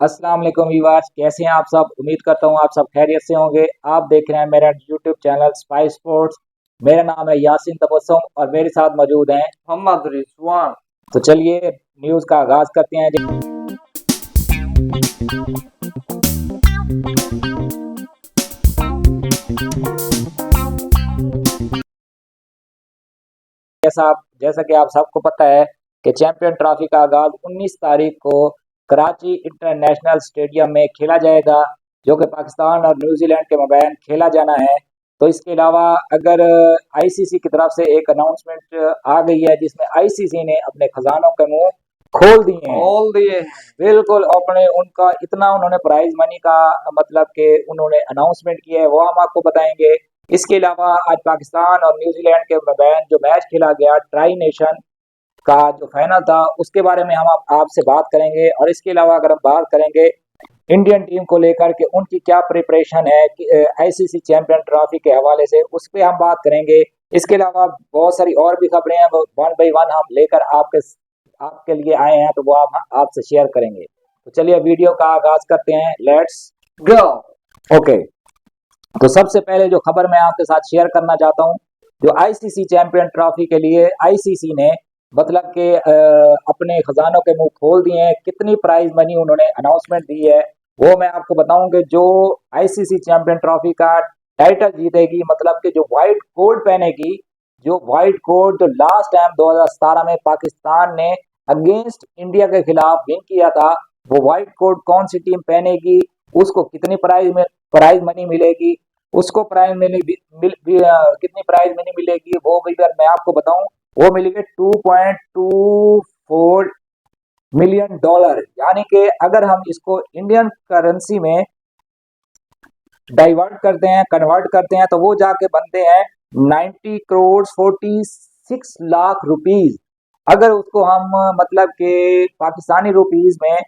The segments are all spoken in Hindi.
अस्सलाम वालेकुम व्यूअर्स, कैसे हैं आप सब। उम्मीद करता हूं आप सब खैरियत से होंगे। आप देख रहे हैं मेरा यूट्यूब चैनल स्पाई स्पोर्ट्स। मेरा नाम है यासीन तबस्सुम और मेरे साथ मौजूद हैं मोहम्मद रिजवान। तो चलिए न्यूज़ का आगाज करते हैं। जैसा कि आप सबको पता है कि चैंपियन ट्रॉफी का आगाज 19 तारीख को कराची इंटरनेशनल स्टेडियम में खेला जाएगा, जो कि पाकिस्तान और न्यूजीलैंड के मबैन खेला जाना है। तो इसके अलावा अगर आईसीसी की तरफ से एक अनाउंसमेंट आ गई है जिसमें आईसीसी ने अपने खजानों के मुंह खोल दिए हैं। खोल दिए। बिल्कुल, अपने उनका इतना उन्होंने प्राइज मनी का मतलब कि उन्होंने अनाउंसमेंट किया है, वो हम आपको बताएंगे। इसके अलावा आज पाकिस्तान और न्यूजीलैंड के मबैन जो मैच खेला गया ट्राई नेशन का जो फाइनल था, उसके बारे में हम आपसे बात करेंगे। और इसके अलावा अगर हम बात करेंगे इंडियन टीम को लेकर के उनकी क्या प्रिपरेशन है आईसीसी चैंपियन ट्रॉफी के हवाले से, उस पर हम बात करेंगे। इसके अलावा बहुत सारी और भी खबरें हैं, वो वन बाई वन हम लेकर आपके लिए आए हैं, तो वो आप आपसे शेयर करेंगे। तो चलिए वीडियो का आगाज करते हैं, लेट्स गो। ओके। तो सबसे पहले जो खबर मैं आपके साथ शेयर करना चाहता हूं, जो आईसीसी चैंपियन ट्रॉफी के लिए आईसीसी ने मतलब के अपने खजानों के मुंह खोल दिए हैं। कितनी प्राइज मनी उन्होंने अनाउंसमेंट दी है वो मैं आपको बताऊं कि जो आईसीसी चैंपियन ट्रॉफी का टाइटल जीतेगी, मतलब कि जो व्हाइट कोट पहनेगी, जो व्हाइट कोट जो लास्ट टाइम 2017 में पाकिस्तान ने अगेंस्ट इंडिया के खिलाफ विन किया था, वो व्हाइट कोट कौन सी टीम पहनेगी, उसको कितनी प्राइज मनी मिलेगी, उसको कितनी प्राइज मनी मिलेगी वो भी अगर मैं आपको बताऊं, वो मिलेगी $2.24 मिलियन। यानी कि अगर हम इसको इंडियन करेंसी में डाइवर्ट करते हैं, कन्वर्ट करते हैं, तो वो जाके बनते हैं 90 करोड़ 46 लाख रुपीज। अगर उसको हम मतलब के पाकिस्तानी रुपीज में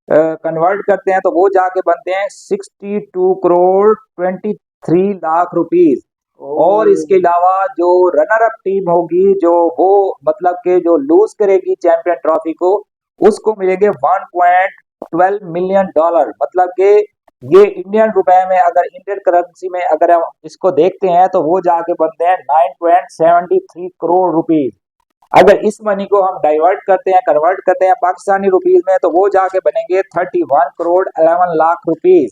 कन्वर्ट करते हैं तो वो जाके बनते हैं 62 करोड़ 23 लाख रुपीज। और इसके अलावा जो रनर अप टीम होगी, जो वो मतलब के जो लूज करेगी चैंपियन ट्रॉफी को, उसको मिलेंगे $1.12 मिलियन। मतलब के ये इंडियन रुपए में, अगर इंडियन करेंसी में अगर हम इसको देखते हैं तो वो जाके बनते हैं 9.73 करोड़ रुपीज। अगर इस मनी को हम डाइवर्ट करते हैं, कन्वर्ट करते हैं पाकिस्तानी रुपीज में, तो वो जाके बनेंगे 31 करोड़ 11 लाख रुपीज।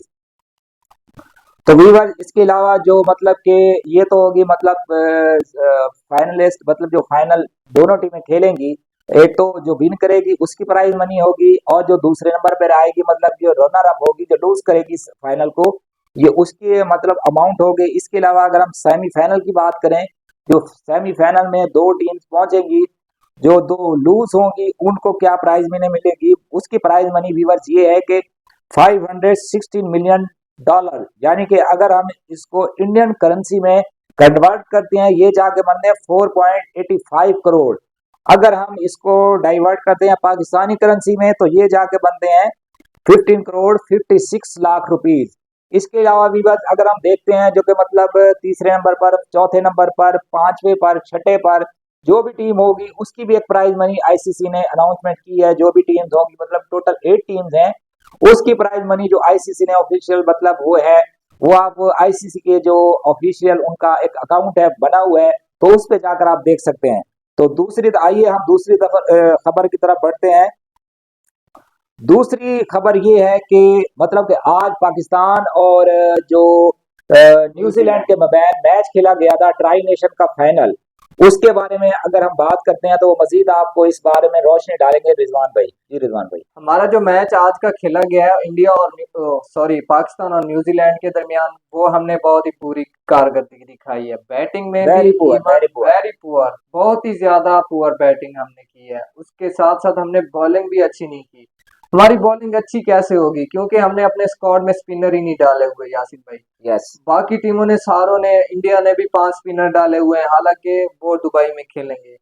तो वीवर इसके अलावा जो मतलब के ये तो होगी मतलब फाइनलिस्ट, मतलब जो फाइनल दोनों टीमें खेलेंगी, एक तो जो विन करेगी उसकी प्राइज मनी होगी, और जो दूसरे नंबर पर आएगी मतलब जो रनर अप होगी, जो लूज करेगी फाइनल को, ये उसके मतलब अमाउंट हो गई। इसके अलावा अगर हम सेमीफाइनल की बात करें, जो सेमीफाइनल में दो टीम्स पहुंचेंगी, जो दो लूज होंगी उनको क्या प्राइज मनी मिलेगी, उसकी प्राइज मनी व्यूअर्स ये है कि $516 मिलियन। यानी कि अगर हम इसको इंडियन करेंसी में कन्वर्ट करते हैं, ये जाके बनते हैं 4.85 करोड़। अगर हम इसको डाइवर्ट करते हैं पाकिस्तानी करेंसी में तो ये जाके बनते हैं 15 करोड़ 56 लाख रुपीज। इसके अलावा भी बस अगर हम देखते हैं जो कि मतलब तीसरे नंबर पर, चौथे नंबर पर, पांचवे पर, छठे पर जो भी टीम होगी उसकी भी एक प्राइज मनी आईसीसी ने अनाउंसमेंट की है। जो भी टीम्स होंगी, मतलब टोटल 8 टीम्स हैं, उसकी प्राइज मनी जो आईसीसी ने ऑफिशियल मतलब वो है, वो आप आईसीसी के जो ऑफिशियल उनका एक अकाउंट है बना हुआ है, तो उस पे जाकर आप देख सकते हैं। तो आइए हम दूसरी खबर की तरफ बढ़ते हैं। दूसरी खबर ये है कि मतलब कि आज पाकिस्तान और जो न्यूजीलैंड के मबैन मैच खेला गया था ट्राई नेशन का फाइनल, उसके बारे में अगर हम बात करते हैं तो वो मजीद आपको इस बारे में रोशनी डालेंगे रिजवान भाई। जी रिजवान भाई। हमारा जो मैच आज का खेला गया है इंडिया और पाकिस्तान और न्यूजीलैंड के दरमियान, वो हमने बहुत ही पूरी कारकर्दगी दिखाई है। बैटिंग में भी वेरी पुअर, बहुत ही ज्यादा पुअर बैटिंग हमने की है। उसके साथ साथ हमने बॉलिंग भी अच्छी नहीं की। हमारी बॉलिंग अच्छी कैसे होगी, क्योंकि हमने अपने स्क्वाड में स्पिनर ही नहीं डाले हुए यासिन भाई। यस। बाकी टीमों ने, सारों ने, इंडिया ने भी 5 स्पिनर डाले हुए हैं, हालांकि वो दुबई में खेलेंगे।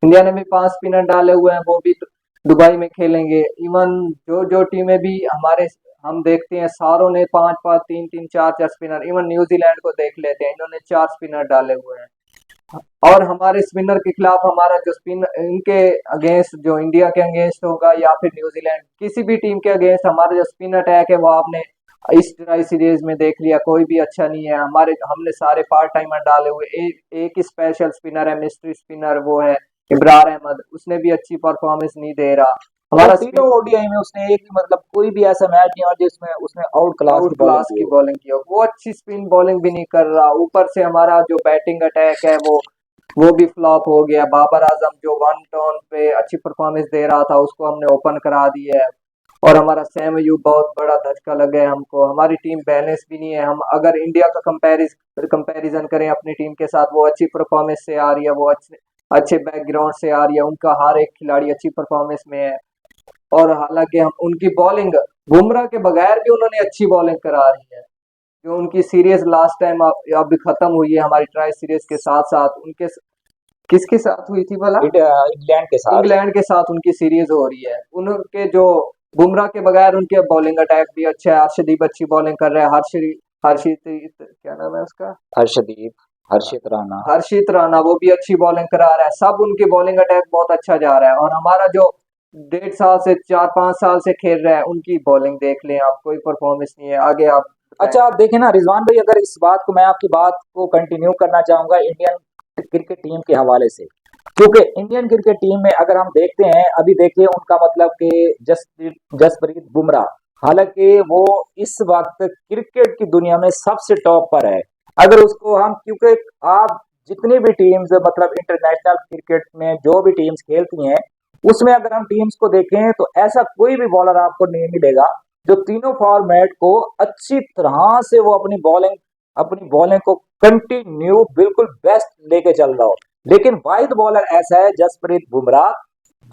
इंडिया ने भी 5 स्पिनर डाले हुए हैं, वो भी दुबई में खेलेंगे। इवन जो जो टीमें भी हमारे हम देखते हैं, सारों ने 5-5, 3-3, 4-4 स्पिनर। इवन न्यूजीलैंड को देख लेते हैं, इन्होंने 4 स्पिनर डाले हुए हैं। और हमारे स्पिनर के खिलाफ हमारा जो स्पिन इनके अगेंस्ट, जो इंडिया के अगेंस्ट होगा या फिर न्यूजीलैंड किसी भी टीम के अगेंस्ट, हमारा जो स्पिन अटैक है वो आपने इस ट्राई सीरीज में देख लिया, कोई भी अच्छा नहीं है। हमारे हमने सारे पार्ट टाइमर डाले हुए, एक ही स्पेशल स्पिनर है, मिस्ट्री स्पिनर, वो है इब्रार अहमद, उसने भी अच्छी परफॉर्मेंस नहीं दे रहा। हमारा तीनों ओडीआई में उसने एक मतलब कोई भी ऐसा मैच नहीं हुआ जिसमें उसने आउट क्लास की बॉलिंग की हो। वो अच्छी स्पिन बॉलिंग भी नहीं कर रहा, ऊपर से हमारा जो बैटिंग अटैक है वो भी फ्लॉप हो गया। बाबर आजम जो वन टर्न पे अच्छी परफॉर्मेंस दे रहा था उसको हमने ओपन करा दी है। और हमारा सैम अयूब बहुत बड़ा धचका लगा है हमको। हमारी टीम बैलेंस भी नहीं है। हम अगर इंडिया का कंपैरिजन करें अपनी टीम के साथ, वो अच्छी परफॉर्मेंस से आ रही है, वो अच्छे अच्छे बैकग्राउंड से आ रही है, उनका हर एक खिलाड़ी अच्छी परफॉर्मेंस में है। और हालांकि हम उनकी बॉलिंग, बुमराह के बगैर भी उन्होंने अच्छी बॉलिंग करा रही है। जो उनकी सीरीज लास्ट टाइम अब खत्म हुई है हमारी ट्राई सीरीज के साथ साथ, उनके किसके साथ हुई थी भला? इंग्लैंड के साथ उनकी सीरीज हो रही है। उनके जो बुमराह के बगैर उनके बॉलिंग अटैक भी अच्छा है। हर्षदीप अच्छी बॉलिंग कर रहे हैं। हर्षित क्या नाम है उसका? हर्षित राणा वो भी अच्छी बॉलिंग करा रहा है। सब उनके बॉलिंग अटैक बहुत अच्छा जा रहा है। और हमारा जो 1.5 साल से 4-5 साल से खेल रहा है, उनकी बॉलिंग देख लें आप, कोई परफॉर्मेंस नहीं है। आगे आप अच्छा, आप देखें ना रिजवान भाई, अगर इस बात को मैं आपकी बात को कंटिन्यू करना चाहूंगा इंडियन क्रिकेट टीम के हवाले से, क्योंकि इंडियन क्रिकेट टीम में अगर हम देखते हैं, अभी देखिए उनका मतलब कि जसप्रीत बुमराह, हालांकि वो इस वक्त क्रिकेट की दुनिया में सबसे टॉप पर है। अगर उसको हम, क्योंकि आप जितनी भी टीम्स मतलब इंटरनेशनल क्रिकेट में जो भी टीम्स खेलती हैं, उसमें अगर हम टीम्स को देखें तो ऐसा कोई भी बॉलर आपको नहीं मिलेगा जो तीनों फॉर्मेट को अच्छी तरह से वो अपनी बॉलिंग को कंटिन्यू बिल्कुल बेस्ट लेके चल रहा हो। लेकिन वाहिद बॉलर ऐसा है जसप्रीत बुमराह,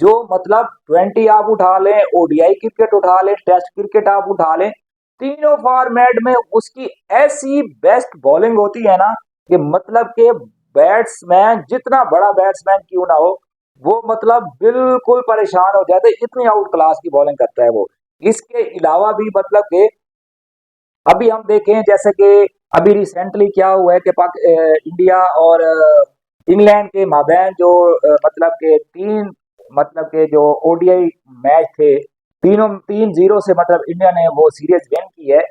जो मतलब 20 आप उठा लें, ओडीआई क्रिकेट उठा लें, टेस्ट क्रिकेट आप उठा लें, तीनों फॉर्मेट में उसकी ऐसी बेस्ट बॉलिंग होती है ना कि मतलब कि बैट्समैन जितना बड़ा बैट्समैन क्यों ना हो, वो मतलब बिल्कुल परेशान हो जाते, इतनी आउट क्लास की बॉलिंग करता है वो। इसके अलावा भी मतलब कि अभी हम देखें जैसे कि अभी रिसेंटली क्या हुआ है कि इंडिया और इंग्लैंड के माबैन जो मतलब के तीन मतलब के जो ओडीआई मैच थे, तीनों 3-0 से मतलब इंडिया ने वो सीरीज विन की है।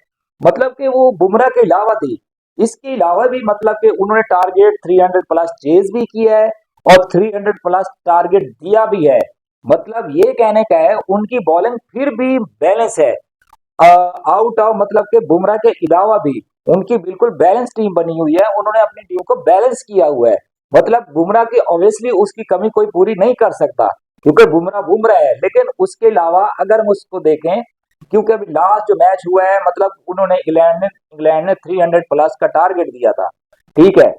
मतलब कि वो बुमराह के अलावा थी, इसके अलावा भी मतलब कि उन्होंने टारगेट 300 प्लस चेज भी किया है और 300 प्लस टारगेट दिया भी है। मतलब ये कहने का है उनकी बॉलिंग फिर भी बैलेंस है, आउट ऑफ मतलब के बुमराह के अलावा भी उनकी बिल्कुल बैलेंस टीम बनी हुई है। उन्होंने अपनी टीम को बैलेंस किया हुआ है। मतलब बुमराह की ऑब्वियसली उसकी कमी कोई पूरी नहीं कर सकता, क्योंकि बुमराह बुमराह है, लेकिन उसके अलावा अगर हम उसको देखें, क्योंकि अभी लास्ट जो मैच हुआ है मतलब उन्होंने इंग्लैंड ने 300 प्लस का टारगेट दिया था, ठीक है।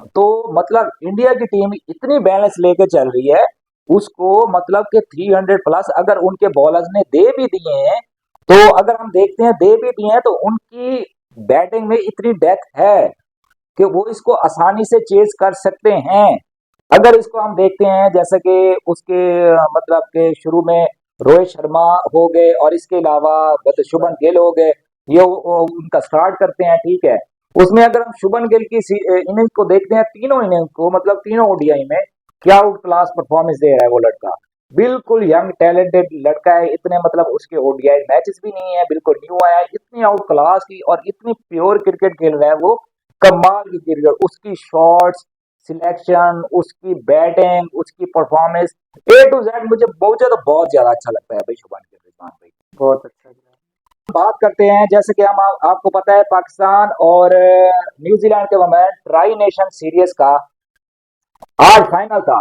तो मतलब इंडिया की टीम इतनी बैलेंस लेके चल रही है, उसको मतलब कि 300 प्लस अगर उनके बॉलर्स ने दे भी दिए हैं, तो अगर हम देखते हैं दे भी दिए हैं तो उनकी बैटिंग में इतनी डेप्थ है कि वो इसको आसानी से चेज कर सकते हैं। अगर इसको हम देखते हैं जैसे कि उसके मतलब के शुरू में रोहित शर्मा हो गए और इसके अलावा शुभन गिल हो गए, ये उनका स्टार्ट करते हैं, ठीक है। उसमें अगर हम शुभन गिल की इनिंग को देखते हैं, तीनों इनिंग को मतलब तीनों ओडीआई में क्या आउट क्लास परफॉर्मेंस दे रहा है वो लड़का। बिल्कुल यंग टैलेंटेड लड़का है, इतने मतलब उसके ओडीआई मैचेस भी नहीं है, बिल्कुल न्यू आया है, इतनी आउट क्लास की और इतनी प्योर क्रिकेट खेल रहा है वो, कमाल की क्रिकेट, उसकी शॉट्स सिलेक्शन, उसकी बैटिंग, उसकी परफॉर्मेंस, A to Z मुझे बहुत ज्यादा अच्छा लगता है भाई शुभन गिल, रिजवान भाई बहुत अच्छा। बात करते हैं जैसे कि हम आपको पता है पाकिस्तान और न्यूजीलैंड के दरमियान ट्राई नेशन सीरीज का आज फाइनल था।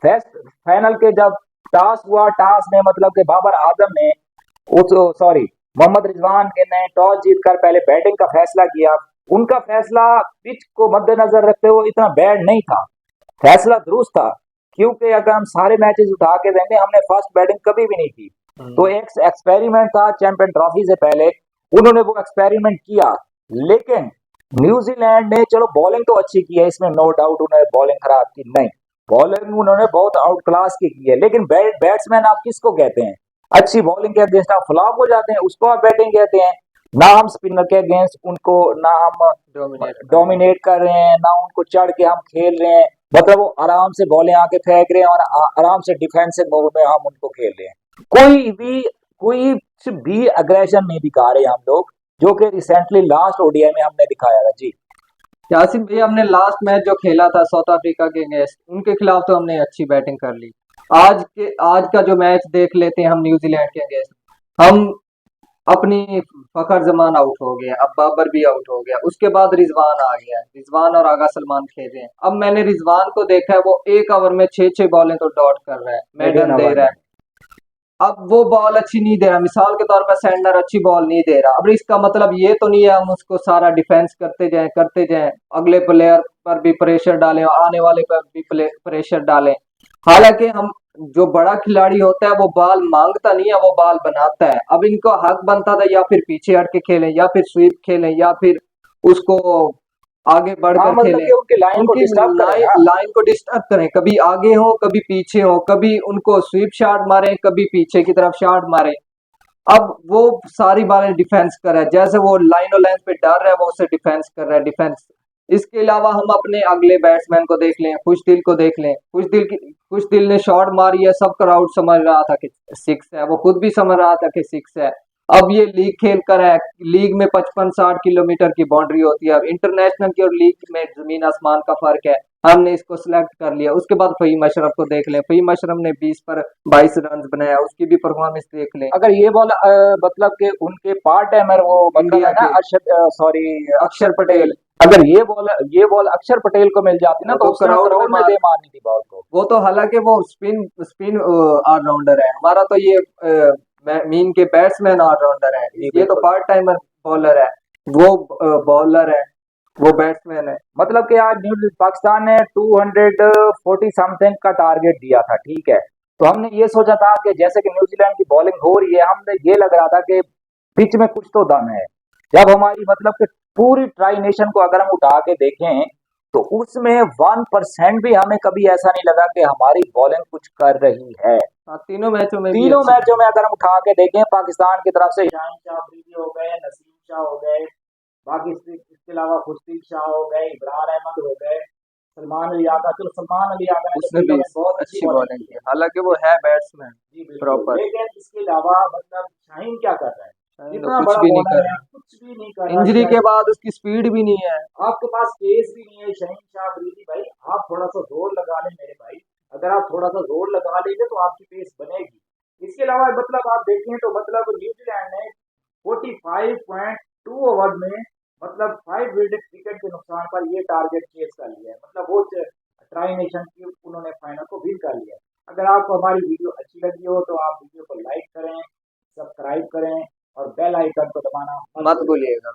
फर्स्ट फाइनल के जब टॉस हुआ, टॉस में मतलब कि बाबर आजम ने उस सॉरी मोहम्मद रिजवान के ने टॉस जीतकर पहले बैटिंग का फैसला किया। उनका फैसला पिच को मद्देनजर रखते हुए इतना बैड नहीं था, फैसला दुरुस्त था, क्योंकि अगर हम सारे मैचेस उठा के देंगे, हमने फर्स्ट बैटिंग कभी भी नहीं की। तो एक एक्सपेरिमेंट था चैंपियन ट्रॉफी से पहले, उन्होंने वो एक्सपेरिमेंट किया। लेकिन न्यूजीलैंड ने चलो बॉलिंग तो अच्छी की है, इसमें नो डाउट, उन्होंने बॉलिंग खराब की नहीं, बॉलिंग उन्होंने बहुत आउट क्लास की है। लेकिन बैट्समैन आप किसको कहते हैं? अच्छी बॉलिंग के अगेंस्ट आप फ्लॉप हो जाते हैं, उसको आप बैटिंग कहते हैं। ना हम स्पिनर के अगेंस्ट उनको, ना हम डोमिनेट कर रहे हैं, ना उनको चढ़ के हम खेल रहे हैं। मतलब वो आराम से बॉलें आके फेंक रहे हैं और आराम से डिफेंसिव मोड में हम उनको खेल रहे हैं। कोई भी अग्रेशन नहीं दिखा रहे हम लोग, जो कि रिसेंटली लास्ट ओडीआई में हमने दिखाया था जी। यासिन भाई, हमने लास्ट मैच जो खेला था साउथ अफ्रीका के अगेंस्ट, उनके खिलाफ तो हमने अच्छी बैटिंग कर ली। आज का जो मैच देख लेते हैं हम न्यूजीलैंड के अगेंस्ट, हम अपनी फखर जमान आउट हो गया, अब बाबर भी आउट हो गया, उसके बाद रिजवान आ गया, रिजवान और आगा सलमान खेल रहे हैं। अब मैंने रिजवान को देखा है, वो एक ओवर में 6-6 बॉलें तो डॉट कर रहा है, मेडन दे रहा है। अब वो बॉल अच्छी नहीं दे रहा, मिसाल के तौर पर सैंडर अच्छी बॉल नहीं दे रहा। अब इसका मतलब ये तो नहीं है हम उसको सारा डिफेंस करते जाएं, अगले प्लेयर पर भी प्रेशर डालें और आने वाले पर भी प्रेशर डालें। हालांकि हम, जो बड़ा खिलाड़ी होता है वो बॉल मांगता नहीं है, वो बॉल बनाता है। अब इनको हक बनता था या फिर पीछे हट के खेलें, या फिर स्वीप खेलें, या फिर उसको आगे बढ़कर मतलब खेलें, कि उनकी लाइन को उनकी डिस्टर्ब करें। लाइन को डिस्टर्ब करें, कभी आगे हो कभी पीछे हो, कभी उनको स्वीप शॉट मारें, कभी पीछे की तरफ शॉट मारें। अब वो सारी बालें डिफेंस कर रहा है, जैसे वो लाइन और लाइन पे डर रहा है, वो उसे डिफेंस कर रहा है, डिफेंस। इसके अलावा हम अपने अगले बैट्समैन को देख लें, खुशदिल को देख लें। खुशदिल ने शॉट मारी है, सब क्राउड समझ रहा था कि सिक्स है, वो खुद भी समझ रहा था कि सिक्स है। अब ये लीग खेल कर है, लीग में 55-60 किलोमीटर की बाउंड्री होती है। अब इंटरनेशनल की और लीग में जमीन आसमान का फर्क है। हमने इसको सिलेक्ट कर लिया। उसके बाद फहीम अशरफ को देख लें, फहीम अशरफ ने 20 पर 22 रन बनाया, उसकी भी परफॉर्मेंस देख लें। अगर ये बॉल मतलब कि उनके पार्ट टाइमर वो मतलब है ना, सॉरी, अक्षर पटेल, अगर ये बॉल अक्षर पटेल को मिल जाती ना, तो उसने क्राउड में दे मारनी थी बॉल को। वो तो हालांकि वो स्पिन स्पिन ऑलराउंडर है, हमारा तो ये मीन के बैट्समैन ऑलराउंडर है, ये तो पार्ट टाइमर बॉलर है। वो बॉलर है, वो बैट्समैन है। मतलब कि आज न्यू पाकिस्तान ने 240 समथिंग का टारगेट दिया था, ठीक है। तो हमने ये सोचा था कि जैसे कि न्यूजीलैंड की बॉलिंग हो रही है, हमने ये लग रहा था कि पिच में कुछ तो दम है। जब हमारी मतलब कि पूरी ट्राई नेशन को अगर हम उठा के देखें, तो उसमें 1% भी हमें कभी ऐसा नहीं लगा कि हमारी बॉलिंग कुछ कर रही है। तीनों मैचों में अगर हम उठा के देखें पाकिस्तान की तरफ से, शाहीन शाह अफरीदी हो गए, नसीम शाह हो गए, बाकी इसके अलावा खुशदिल शाह हो गए, इमरान अहमद हो गए, सलमान अली आगा। चलो सलमान अली आगा ने उसने भी बहुत अच्छी बॉलिंग की, हालांकि वो है बैट्समैन प्रॉपर, लेकिन इसके अलावा मतलब शाहीन क्या कर रहा है? इतना कुछ बड़ा भी नहीं बॉलर कर है, रहा। कुछ भी नहीं कर रहा। इंजरी के बाद उसकी स्पीड भी नहीं है, आपके पास पेस भी नहीं है शाहीन शाह अफरीदी भाई। आप थोड़ा सा जोर लगा लें मेरे भाई, अगर आप थोड़ा सा जोर लगा लेंगे तो आपकी पेस बनेगी। इसके अलावा मतलब आप देखें तो मतलब न्यूजीलैंड ने 45.2 ओवर में मतलब 5 विकेट के नुकसान पर ये टारगेट चेस कर लिया है। मतलब वो ट्राई नेशन की उन्होंने फाइनल को विन कर लिया है। अगर आपको हमारी वीडियो अच्छी लगी हो तो आप वीडियो को लाइक करें, सब्सक्राइब करें और बेल आइकन को दबाना मत भूलिएगा।